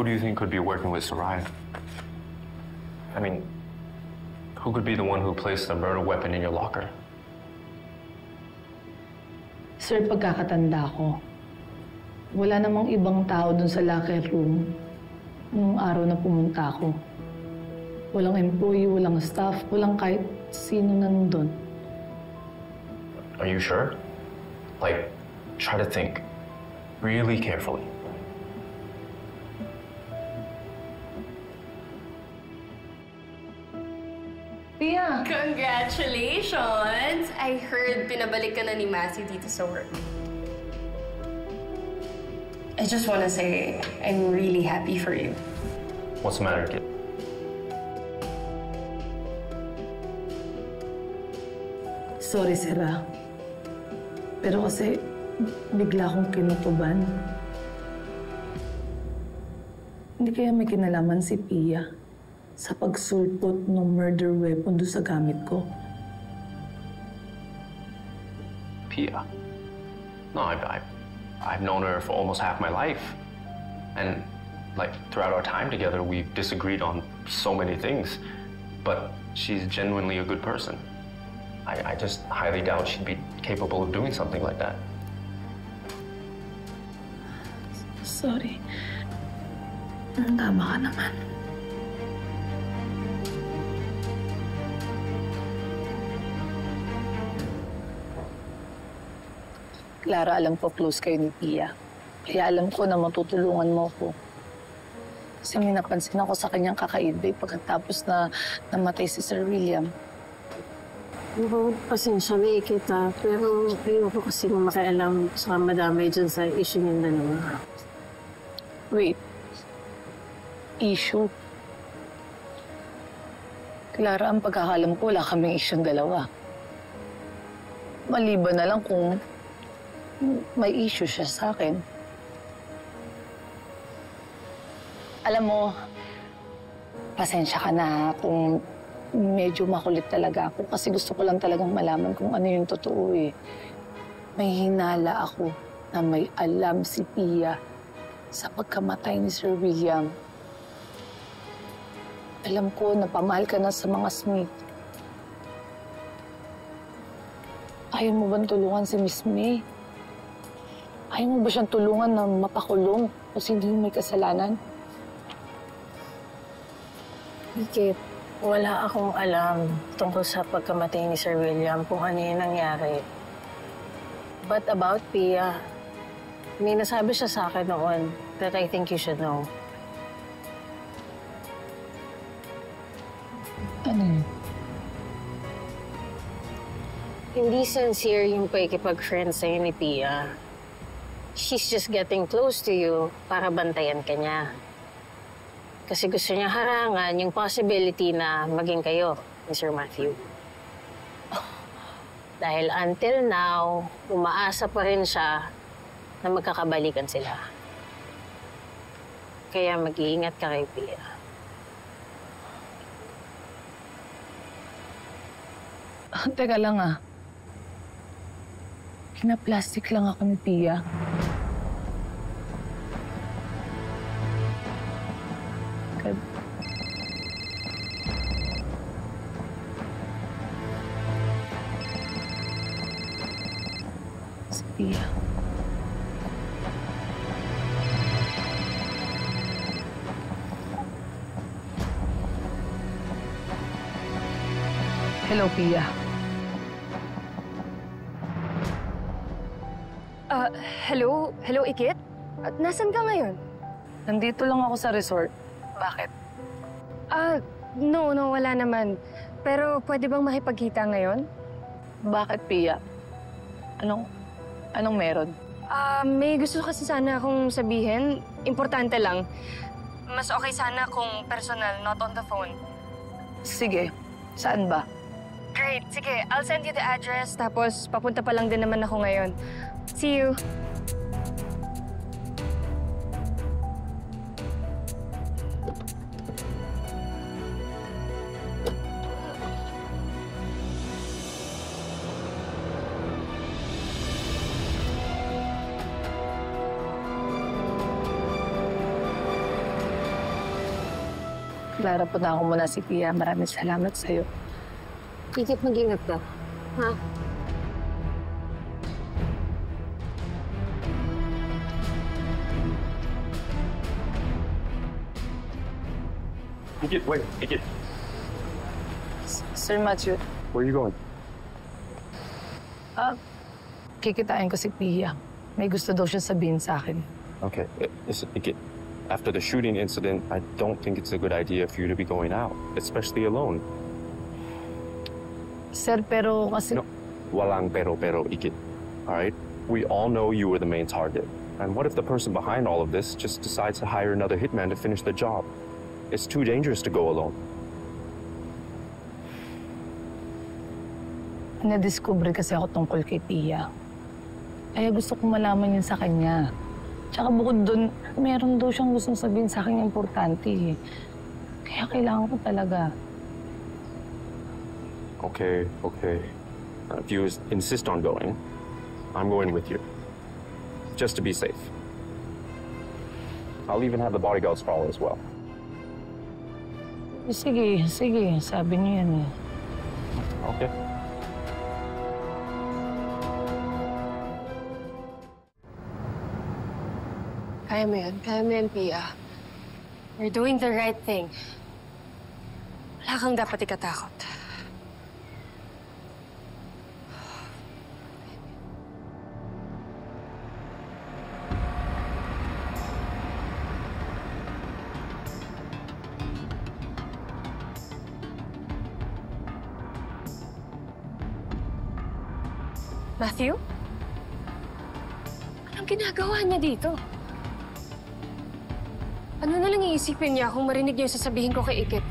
do you think could be working with Soraya? I mean, who could be the one who placed the murder weapon in your locker? Sir, pagkakatanda ko, wala namang ibang tao dun sa locker room nung araw na pumunta ako. Walang employee, walang staff, walang kahit sino nandun. Are you sure? Like, try to think really carefully. Pia! Congratulations! I heard pinabalik ka na ni Matthew dito sa work. I just want to say, I'm really happy for you. What's the matter, kid? Sorry, Sarah. Pero kasi bigla akong kinutuban. Hindi kaya may kinalaman si Pia sa pagsulpot ng murder weapon doon sa gamit ko. Pia? No, I've known her for almost half my life. And, like, throughout our time together, we've disagreed on so many things. But she's genuinely a good person. I just highly doubt she'd be capable of doing something like that. Sorry. Tama ka naman. Clara, alam ko close kayo ni Pia. Kaya alam ko na matutulungan mo ko. Kasi may napansin ako sa kanyang kakaibig pagkatapos na namatay si Sir William. Pasensya na kita, pero ayoko kasi makialam sa madamay dyan sa issue ng dalawa. Wait. Issue? Clara, ang pagkakalam ko, wala kaming issue ng dalawa. Maliban na lang kung may issue siya sa akin. Alam mo, pasensya ka na kung medyo makulit talaga ako kasi gusto ko lang talagang malaman kung ano yung totoo eh. May hinala ako na may alam si Pia sa pagkamatay ni Sir William. Alam ko na pamahal ka na sa mga Smith. Ayaw mo bang tulungan si Miss May? Ayaw mo ba siyang tulungan na mapakulong kung sino yung may kasalanan? Ikit, wala akong alam tungkol sa pagkamatay ni Sir William kung ano yung nangyari. But about Pia, may nasabi siya sa akin noon that I think you should know. Ano yun? Hindi sincere yung pakikipag-friend sa'yo ni Pia. She's just getting close to you para bantayan ka niya. Kasi gusto niya harangan yung possibility na maging kayo ni Sir Matthew. Dahil until now, umaasa pa rin siya na magkakabalikan sila. Kaya mag-iingat ka kay Pia. Teka lang ah. Pinaplastic lang ako ni Pia. Si Pia. Hello, Pia. Hello? Hello, Ikit? At nasan ka ngayon? Nandito lang ako sa resort. Bakit? No, wala naman. Pero pwede bang makipagkita ngayon? Bakit, Pia? Anong meron? May gusto kasi sana akong sabihin. Importante lang. Mas okay sana kung personal, not on the phone. Sige. Saan ba? Great. Sige, I'll send you the address. Tapos, papunta pa lang din naman ako ngayon. See you. Lara po na ako muna si Pia. Maraming salamat sa'yo. Ikit mag-ingat ka. Ha? Ikit, wait, Ikit. Sir Matthew, Where are you going? kikitain ko si Pia. May gusto daw siya sabihin sa akin. Okay, listen, Ikit. After the shooting incident, I don't think it's a good idea for you to be going out, especially alone. Sir, pero kasi... No, walang pero, Ikit. All right? We all know you were the main target. And what if the person behind all of this just decides to hire another hitman to finish the job? It's too dangerous to go alone. Nadiscover kasi ako tungkol kay Pia. Kaya gusto kong malaman yun sa kanya. Tsaka bukod dun, meron daw siyang gustong sabihin sa akin importante eh. Kaya kailangan ko talaga. Okay. If you insist on going, I'm going with you. Just to be safe. I'll even have the bodyguards follow as well. Sige. Sabi niyo yan eh. Okay. Kaya mo yan, Pia. You're doing the right thing. Wala kang dapat ikatakot. Matthew? Anong ginagawa niya dito? Ano na lang iisipin niya kung marinig niya yung sasabihin ko kay Ikit?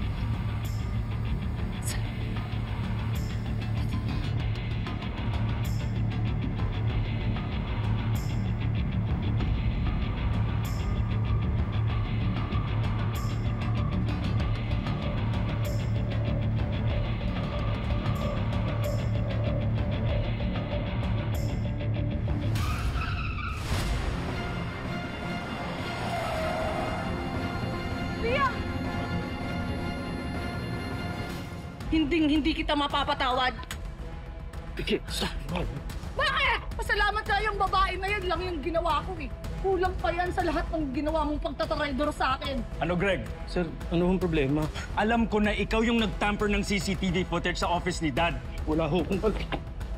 Hindi kita mapapatawad. Ikit, stop. No. Bakit? Pasalamat na yung babae na yan lang yung ginawa ko eh. Kulang pa yan sa lahat ng ginawa mong pagtatraidor sa akin. Ano, Greg? Sir, ano ang problema? Alam ko na ikaw yung nag-tamper ng CCTV footage sa office ni Dad. Wala ho kung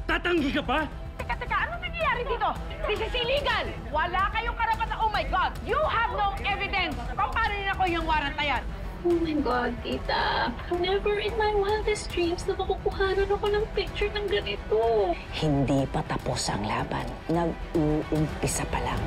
Tatanggi ka pa? Teka, ano nangyayari dito? This is illegal! Wala kayong karapatan. Oh my God! You have no evidence! Paano nila ko yung warrant na yan? Oh my God, tita. Never in my wildest dreams na makukuhanan ako ng picture ng ganito. Hindi pa tapos ang laban. Nag-uumpisa pa lang.